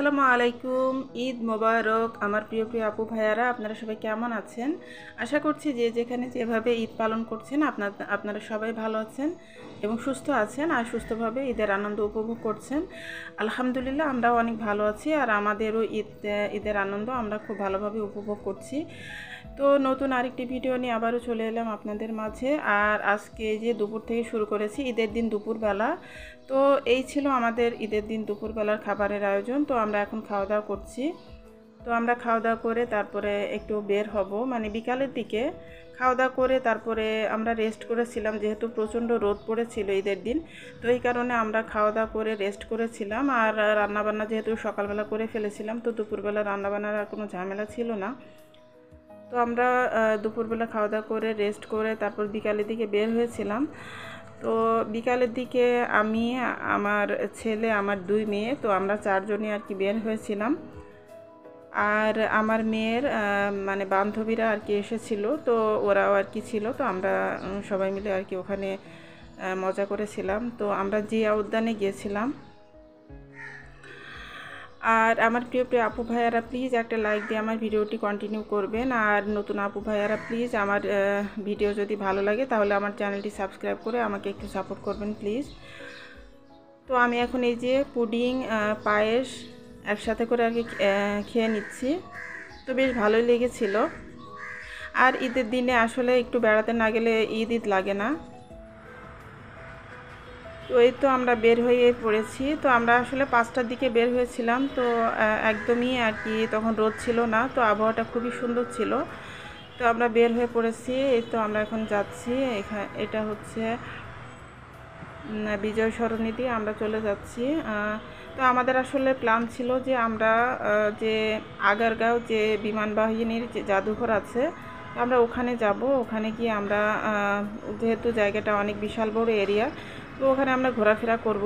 আসসালামু আলাইকুম। ঈদ মোবারক আমার প্রিয় প্রিয় আপু ভাইয়ারা, আপনারা সবাই কেমন আছেন? আশা করছি যে যেখানে যেভাবে ঈদ পালন করছেন আপনারা সবাই ভালো আছেন এবং সুস্থ আছেন আর সুস্থভাবে ঈদের আনন্দ উপভোগ করছেন। আলহামদুলিল্লাহ, আমরাও অনেক ভালো আছি আর আমাদেরও ঈদের আনন্দ আমরা খুব ভালোভাবে উপভোগ করছি। তো নতুন আরেকটি ভিডিও নিয়ে আবারও চলে এলাম আপনাদের মাঝে। আর আজকে যে দুপুর থেকে শুরু করেছি, ঈদের দিন দুপুরবেলা। তো এই ছিল আমাদের ঈদের দিন দুপুরবেলার খাবারের আয়োজন। তো আমরা এখন খাওয়া দাওয়া করছি। তো আমরা খাওয়া দাওয়া করে তারপরে একটু বের হব, মানে বিকালের দিকে খাওয়া দাওয়া করে তারপরে আমরা রেস্ট করেছিলাম, যেহেতু প্রচণ্ড রোদ পড়েছিল ঈদের দিন। তো এই কারণে আমরা খাওয়া দাওয়া করে রেস্ট করেছিলাম। আর রান্নাবান্না যেহেতু সকালবেলা করে ফেলেছিলাম, তো দুপুরবেলা রান্নাবান্নার আর কোনো ঝামেলা ছিল না। তো আমরা দুপুরবেলা খাওয়া দাওয়া করে রেস্ট করে তারপর বিকালের দিকে বের হয়েছিলাম। তো বিকালের দিকে আমি, আমার ছেলে, আমার 2 মেয়ে, তো আমরা 4 জনই আর কি বের হয়েছিলাম। আর আমার মেয়ের মানে বান্ধবীরা আর কি এসেছিল, তো ওরাও আর কি ছিল। তো আমরা সবাই মিলে আর কি ওখানে মজা করেছিলাম। তো আমরা জিয়া উদ্যানে গিয়েছিলাম। আর আমার প্রিয় প্রিয় আপু ভাইয়ারা, প্লিজ একটা লাইক দিয়ে আমার ভিডিওটি কন্টিনিউ করবেন। আর নতুন আপু ভাইয়ারা, প্লিজ আমার ভিডিও যদি ভালো লাগে তাহলে আমার চ্যানেলটি সাবস্ক্রাইব করে আমাকে একটু সাপোর্ট করবেন প্লিজ। তো আমি এখন এই যে পুডিং, পায়েস একসাথে করে আর কি খেয়ে নিচ্ছি। তো বেশ ভালোই লেগেছিল। আর ঈদের দিনে আসলে একটু বেড়াতে না গেলে ঈদ লাগে না। তো এই তো আমরা বের হয়ে পড়েছি। তো আমরা আসলে 5টার দিকে বের হয়েছিলাম। তো একদমই আর কি তখন রোদ ছিল না, তো আবহাওয়াটা খুবই সুন্দর ছিল। তো আমরা বের হয়ে পড়েছি। এই তো আমরা এখন যাচ্ছি, এটা হচ্ছে বিজয় সরণি দিয়ে আমরা চলে যাচ্ছি। তো আমাদের আসলে প্ল্যান ছিল যে আমরা যে আগারগাঁও যে বিমান বাহিনীর যে জাদুঘর আছে, আমরা ওখানে যাব। ওখানে গিয়ে আমরা যেহেতু জায়গাটা অনেক বিশাল বড় এরিয়া, তো ওখানে আমরা ঘোরাফেরা করব।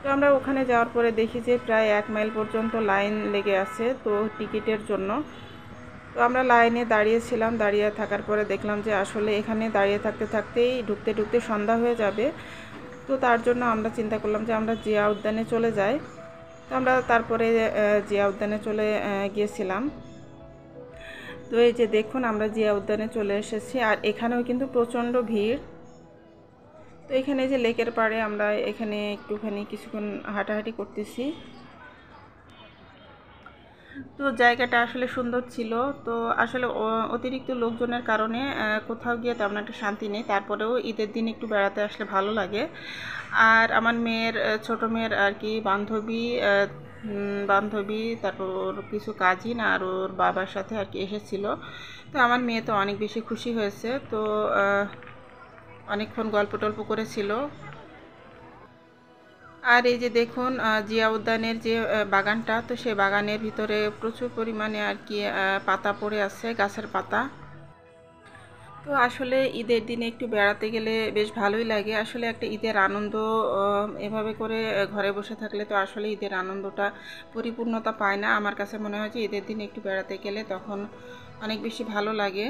তো আমরা ওখানে যাওয়ার পরে দেখি যে প্রায় 1 মাইল পর্যন্ত লাইন লেগে আছে তো টিকিটের জন্য। তো আমরা লাইনে দাঁড়িয়েছিলাম। দাঁড়িয়ে থাকার পরে দেখলাম যে আসলে এখানে দাঁড়িয়ে থাকতে থাকতেই ঢুকতে ঢুকতে সন্ধ্যা হয়ে যাবে। তো তার জন্য আমরা চিন্তা করলাম যে আমরা জিয়া উদ্যানে চলে যাই। তো আমরা তারপরে জিয়া উদ্যানে চলে গিয়েছিলাম। তো এই যে দেখুন, আমরা জিয়া উদ্যানে চলে এসেছি। আর এখানেও কিন্তু প্রচণ্ড ভিড়। তো এখানে যে লেকের পাড়ে আমরা এখানে একটুখানি কিছুক্ষণ হাঁটাহাঁটি করতেছি। তো জায়গাটা আসলে সুন্দর ছিল। তো আসলে অতিরিক্ত লোকজনের কারণে কোথাও গিয়ে তেমন একটা শান্তি নেই। তারপরেও ঈদের দিন একটু বেড়াতে আসলে ভালো লাগে। আর আমার মেয়ের, ছোট মেয়ের আর কি বান্ধবী তারপর ওর কিছু কাজিন আর ওর বাবার সাথে আর কি এসেছিল। তো আমার মেয়ে তো অনেক বেশি খুশি হয়েছে। তো অনেকক্ষণ গল্প টল্প করেছিল। আর এই যে দেখুন, জিয়া উদ্যানের যে বাগানটা, তো সেই বাগানের ভিতরে প্রচুর পরিমাণে আর কি পাতা পড়ে আছে, গাছের পাতা। তো আসলে ঈদের দিনে একটু বেড়াতে গেলে বেশ ভালোই লাগে। আসলে একটা ঈদের আনন্দ এভাবে করে ঘরে বসে থাকলে তো আসলে ঈদের আনন্দটা পরিপূর্ণতা পায় না। আমার কাছে মনে হয় যে ঈদের দিনে একটু বেড়াতে গেলে তখন অনেক বেশি ভালো লাগে,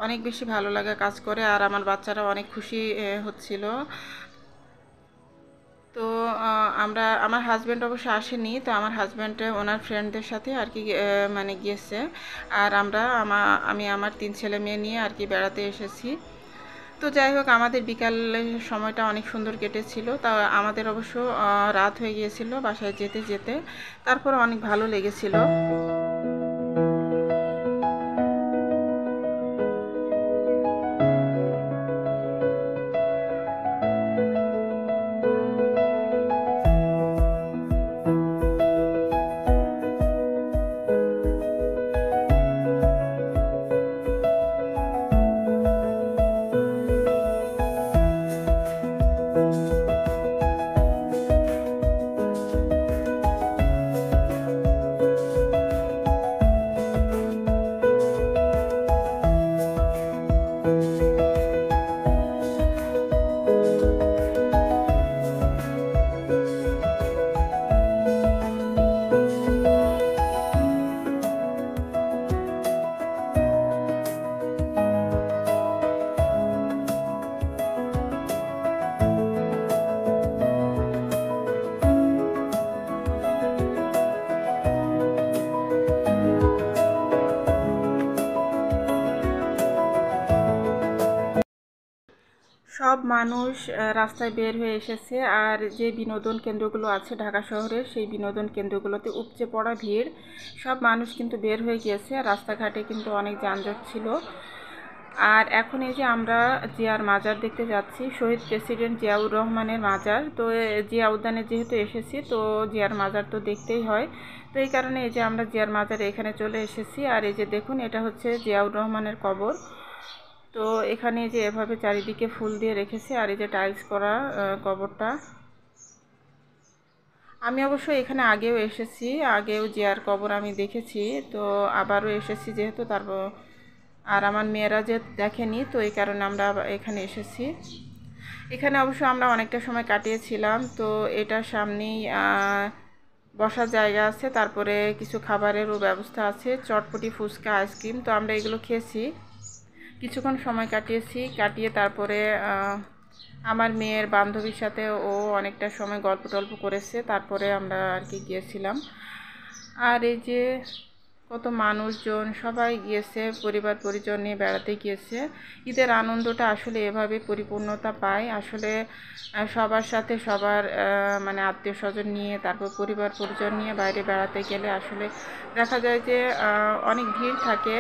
অনেক বেশি ভালো লাগা কাজ করে। আর আমার বাচ্চারা অনেক খুশি হচ্ছিল। তো আমার হাজব্যান্ড অবশ্য আসেনি। তো আমার হাজব্যান্ড ওনার ফ্রেন্ডদের সাথে আর কি মানে গিয়েছে। আর আমি আমার 3 ছেলে মেয়ে নিয়ে আর কি বেড়াতে এসেছি। তো যাই হোক, আমাদের বিকালের সময়টা অনেক সুন্দর কেটেছিল। তা আমাদের অবশ্য রাত হয়ে গিয়েছিল বাসায় যেতে যেতে। তারপর অনেক ভালো লেগেছিল। সব মানুষ রাস্তায় বের হয়ে এসেছে। আর যে বিনোদন কেন্দ্রগুলো আছে ঢাকা শহরের, সেই বিনোদন কেন্দ্রগুলোতে উপচে পড়া ভিড়। সব মানুষ কিন্তু বের হয়ে গিয়েছে, রাস্তাঘাটে কিন্তু অনেক যানজট ছিল। আর এখন এই যে আমরা জিয়ার মাজার দেখতে যাচ্ছি, শহীদ প্রেসিডেন্ট জিয়াউর রহমানের মাজার। তো জিয়া উদ্যানে যেহেতু এসেছি, তো জিয়ার মাজার তো দেখতেই হয়। তো এই কারণে এই যে আমরা জিয়ার মাজারে এখানে চলে এসেছি। আর এই যে দেখুন, এটা হচ্ছে জিয়াউর রহমানের কবর। তো এখানে যে এভাবে চারিদিকে ফুল দিয়ে রেখেছে, আর এই যে টাইলস করা কবরটা। আমি অবশ্য এখানে আগেও এসেছি, আগেও জিয়ার কবর আমি দেখেছি। তো আবারও এসেছি যেহেতু, তারপর আর আমার মেয়েরা যে দেখেনি, তো এই কারণে আমরা এখানে এসেছি। এখানে অবশ্য আমরা অনেকটা সময় কাটিয়েছিলাম। তো এটার সামনেই বসার জায়গা আছে, তারপরে কিছু খাবারেরও ব্যবস্থা আছে, চটপটি, ফুচকা, আইসক্রিম। তো আমরা এগুলো খেয়েছি, কিছুক্ষণ সময় কাটিয়ে তারপরে আমার মেয়ের বান্ধবীর সাথে ও অনেকটা সময় গল্প টল্প করেছে, তারপরে আমরা আর কি গিয়েছিলাম। আর এই যে কত মানুষজন সবাই গিয়েছে, পরিবার পরিজন নিয়ে বেড়াতে গিয়েছে। ঈদের আনন্দটা আসলে এভাবে পরিপূর্ণতা পায়। আসলে সবার সাথে সবার মানে আত্মীয় স্বজন নিয়ে, তারপর পরিবার পরিজন নিয়ে বাইরে বেড়াতে গেলে আসলে দেখা যায় যে অনেক ভিড় থাকে,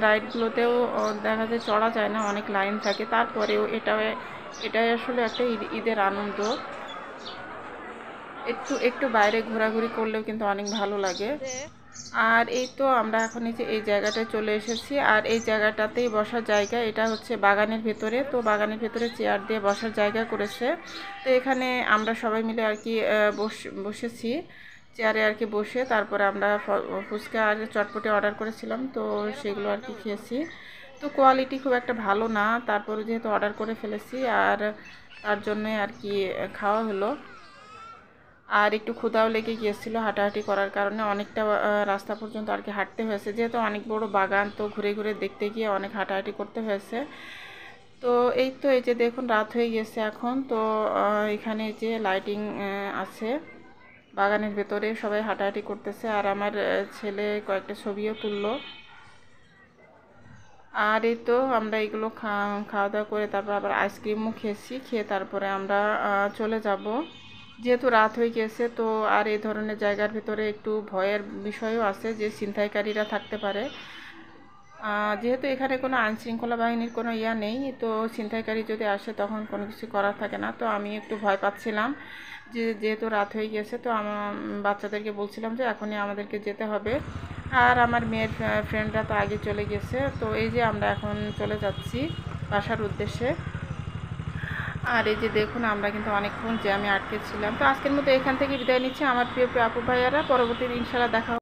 রাইডগুলোতেও দেখা যায় চড়া যায় না, অনেক লাইন থাকে। তারপরেও এটাই আসলে একটা ঈদের আনন্দ। একটু বাইরে ঘোরাঘুরি করলেও কিন্তু অনেক ভালো লাগে। আর এই তো আমরা এখন এই জায়গাটায় চলে এসেছি। আর এই জায়গাটাতেই বসার জায়গা, এটা হচ্ছে বাগানের ভেতরে। তো বাগানের ভেতরে চেয়ার দিয়ে বসার জায়গা করেছে। তো এখানে আমরা সবাই মিলে আর কি বসেছি চেয়ারে আর কি বসে। তারপরে আমরা ফুচকা আর চটপটি অর্ডার করেছিলাম, তো সেগুলো আর কি খেয়েছি। তো কোয়ালিটি খুব একটা ভালো না, তারপরে যেহেতু অর্ডার করে ফেলেছি, আর তার জন্যই আর কি খাওয়া হলো। আর একটু ক্ষুধাও লেগে গিয়েছিলো, হাঁটাহাঁটি করার কারণে অনেকটা রাস্তা পর্যন্ত আর কি হাঁটতে হয়েছে, যেহেতু অনেক বড় বাগান, তো ঘুরে ঘুরে দেখতে গিয়ে অনেক হাঁটাহাঁটি করতে হয়েছে। তো এই তো এই যে দেখুন, রাত হয়ে গেছে এখন। তো এখানে যে লাইটিং আছে বাগানের ভেতরে, সবাই হাঁটাহাঁটি করতেছে। আর আমার ছেলে কয়েকটা ছবিও তুললো। আর এই তো আমরা এগুলো খাওয়া দাওয়া করে তারপর আবার আইসক্রিমও খেয়ে তারপরে আমরা চলে যাব, যেহেতু রাত হয়ে গেছে। তো আর এই ধরনের জায়গার ভিতরে একটু ভয়ের বিষয়ও আছে, যে ছিনতাইকারীরা থাকতে পারে। যেহেতু এখানে কোনো আইনশৃঙ্খলা বাহিনীর কোনো ইয়া নেই, তো ছিনতাইকারী যদি আসে তখন কোনো কিছু করার থাকে না। তো আমি একটু ভয় পাচ্ছিলাম, যেহেতু রাত হয়ে গেছে। তো আমার বাচ্চাদেরকে বলছিলাম যে এখনই আমাদেরকে যেতে হবে। আর আমার মেয়ের ফ্রেন্ডরা তো আগে চলে গেছে। তো এই যে আমরা এখন চলে যাচ্ছি বাসার উদ্দেশ্যে। আর এই যে দেখুন, আমরা কিন্তু অনেকক্ষণ জ্যামে আটকে ছিলাম। তো আজকের মতো এখান থেকে বিদায় নিচ্ছি আমার প্রিয় প্রিয় আপু ভাইয়ারা। পরবর্তী ইনশাআল্লাহ দেখা